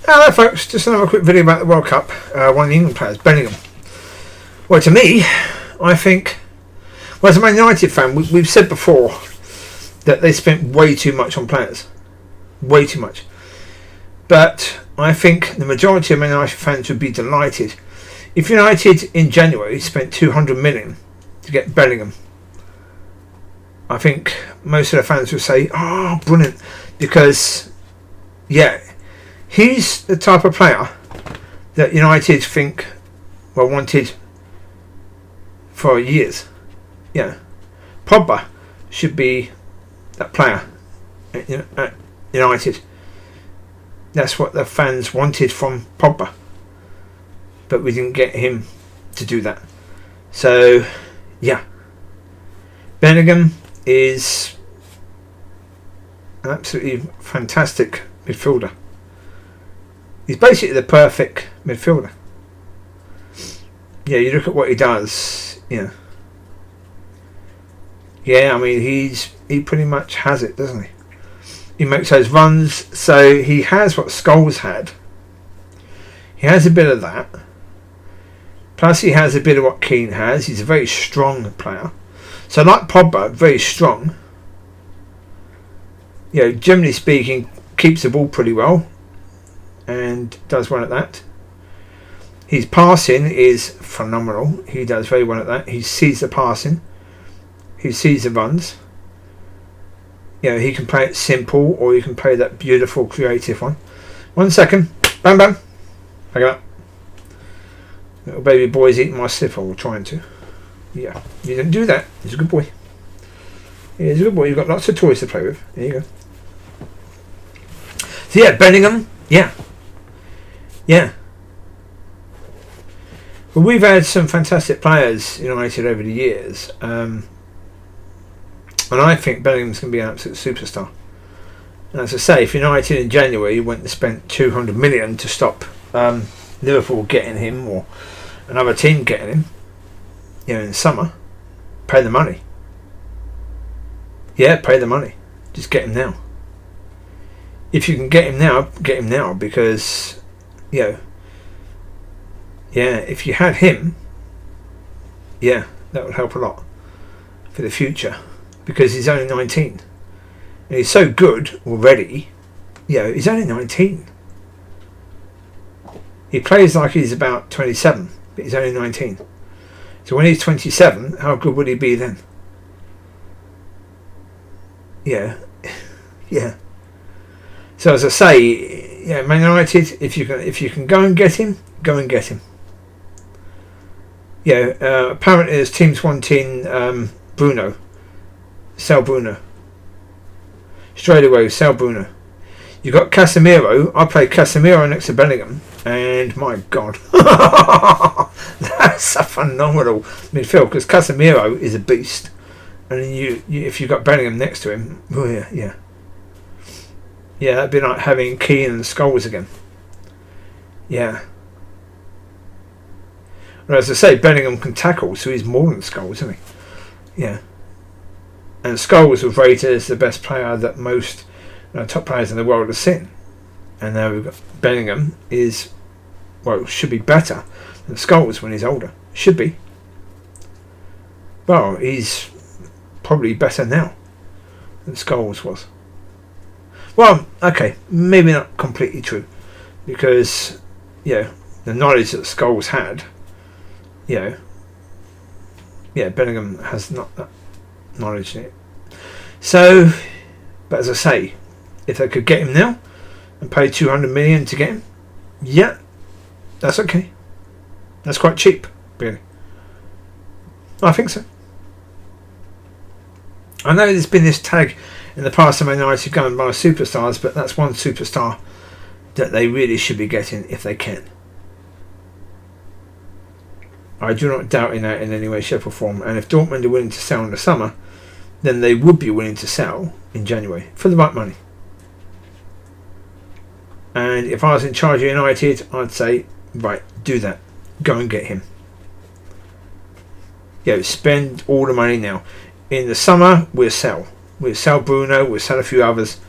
Hello folks, just another quick video about the World Cup. One of the England players, Bellingham. Well, to me, I think, well, as a Man United fan, we've said before that they spent way too much on players. Way too much. But I think the majority of Man United fans would be delighted if United in January spent 200 million to get Bellingham. I think most of the fans would say, oh, brilliant, because, yeah, he's the type of player that United think, well, wanted for years. Yeah, Pogba should be that player at United. That's what the fans wanted from Pogba, but we didn't get him to do that. So, yeah, Bellingham is an absolutely fantastic midfielder. He's basically the perfect midfielder. Yeah, you look at what he does. Yeah, I mean he pretty much has it, doesn't he? He makes those runs, so he has what Scholes had. He has a bit of that. Plus he has a bit of what Keane has. He's a very strong player. So like Pogba, very strong. You know, generally speaking, keeps the ball pretty well and does well at that. His passing is phenomenal. He does very well at that. He sees the passing. He sees the runs. You know, he can play it simple or he can play that beautiful creative one. 1 second. Bam bam. Back it up. Little baby boy's eating my slipper or trying to. Yeah, you didn't do that. He's a good boy. He's a good boy. You've got lots of toys to play with. There you go. So yeah, Bellingham. Yeah. Well, we've had some fantastic players United over the years, and I think Bellingham's going to be an absolute superstar. And as I say, if United in January went and spent 200 million to stop Liverpool getting him or another team getting him, in summer, pay the money. Yeah, pay the money. Just get him now. If you can get him now, because, if you had him, that would help a lot for the future, because he's only 19. And he's so good already, he's only 19. He plays like he's about 27, but he's only 19. So when he's 27, how good would he be then? Yeah. So as I say, Man United, if you can go and get him, go and get him. Apparently there's teams wanting Bruno. Sell Bruno. Straight away, sell Bruno. You got Casemiro. I play Casemiro next to Bellingham, and my God, that's a phenomenal midfield, because Casemiro is a beast, and then you if you've got Bellingham next to him, oh yeah, that'd be like having Keane and Scholes again. Yeah. Well, as I say, Bellingham can tackle, so he's more than Scholes, isn't he? Yeah. And Scholes was rated as the best player that most top players in the world have seen, and now we've got Bellingham should be better than Scholes when he's older. Should be. Well, he's probably better now than Scholes was. Well, okay, maybe not completely true, because the knowledge that Scholes had, Bellingham has not that knowledge in it. So, but as I say, if they could get him now and pay 200 million to get him, that's okay. That's quite cheap, really. I think so. I know there's been this tag in the past of Man United going by superstars, but that's one superstar that they really should be getting if they can. I do not doubt in that in any way, shape or form, and if Dortmund are willing to sell in the summer, then they would be willing to sell in January for the right money. And if I was in charge of United, I'd say, right, do that. Go and get him. Spend all the money now. In the summer, we'll sell. We'll sell Bruno, we'll sell a few others.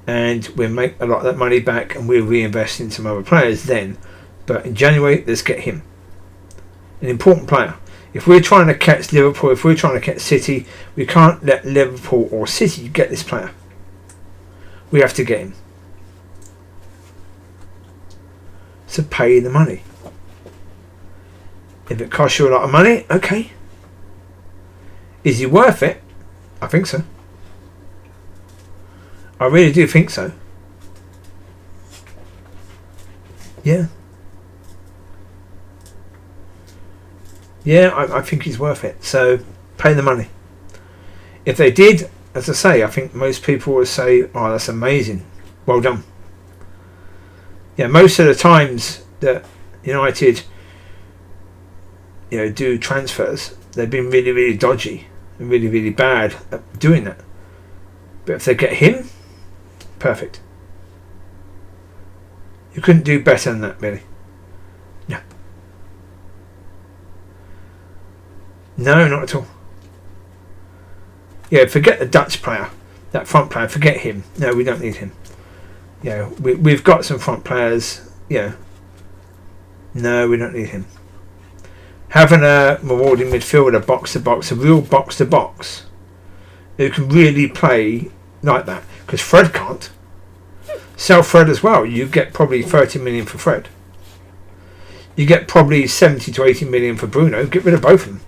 and we'll make a lot of that money back and we'll reinvest in some other players then. But in January, let's get him. An important player. If we're trying to catch Liverpool, if we're trying to catch City, we can't let Liverpool or City get this player. We have to get him. So pay the money. If it costs you a lot of money, okay. Is he worth it? I think so. I really do think so. Yeah. Yeah, I think he's worth it. So pay the money. If they did, as I say, I think most people would say, oh, that's amazing. Well done. Yeah, most of the times that United, do transfers, they've been really, really dodgy and really, really bad at doing that. But if they get him, perfect. You couldn't do better than that, really. No. No, not at all. Yeah, forget the Dutch player, that front player. Forget him. No, we don't need him. We've got some front players. No, we don't need him. Having a marauding midfielder, box to box, a real box to box, who can really play like that. Because Fred can't. Sell Fred as well. You get probably 30 million for Fred. You get probably 70 to 80 million for Bruno. Get rid of both of them.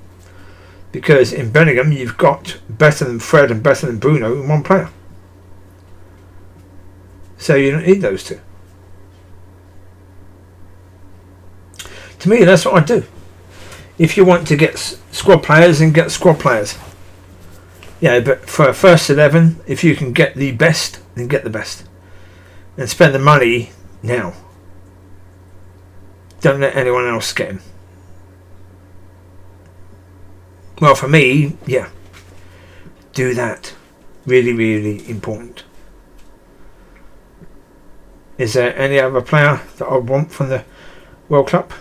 Because in Bellingham, you've got better than Fred and better than Bruno in one player. So you don't need those two. To me, that's what I do. If you want to get squad players, then get squad players. Yeah, but for a first 11, if you can get the best, then get the best. And spend the money now. Don't let anyone else get him. Well, for me, yeah. Do that. Really, really important. Is there any other player that I want from the World Cup?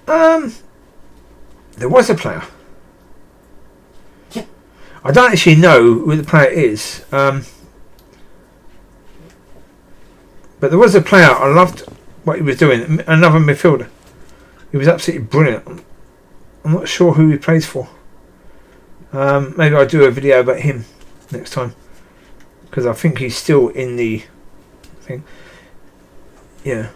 There was a player. I don't actually know who the player is. But there was a player, I loved what he was doing. Another midfielder. He was absolutely brilliant. I'm not sure who he plays for. Maybe I'll do a video about him next time. Because I think he's still in the thing. Yeah,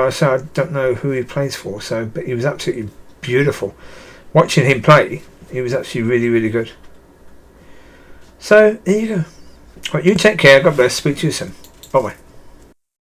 so I don't know who he plays for. But he was absolutely beautiful. Watching him play, he was actually really, really good. So there you go. Right, you take care. God bless. Speak to you soon. Bye bye.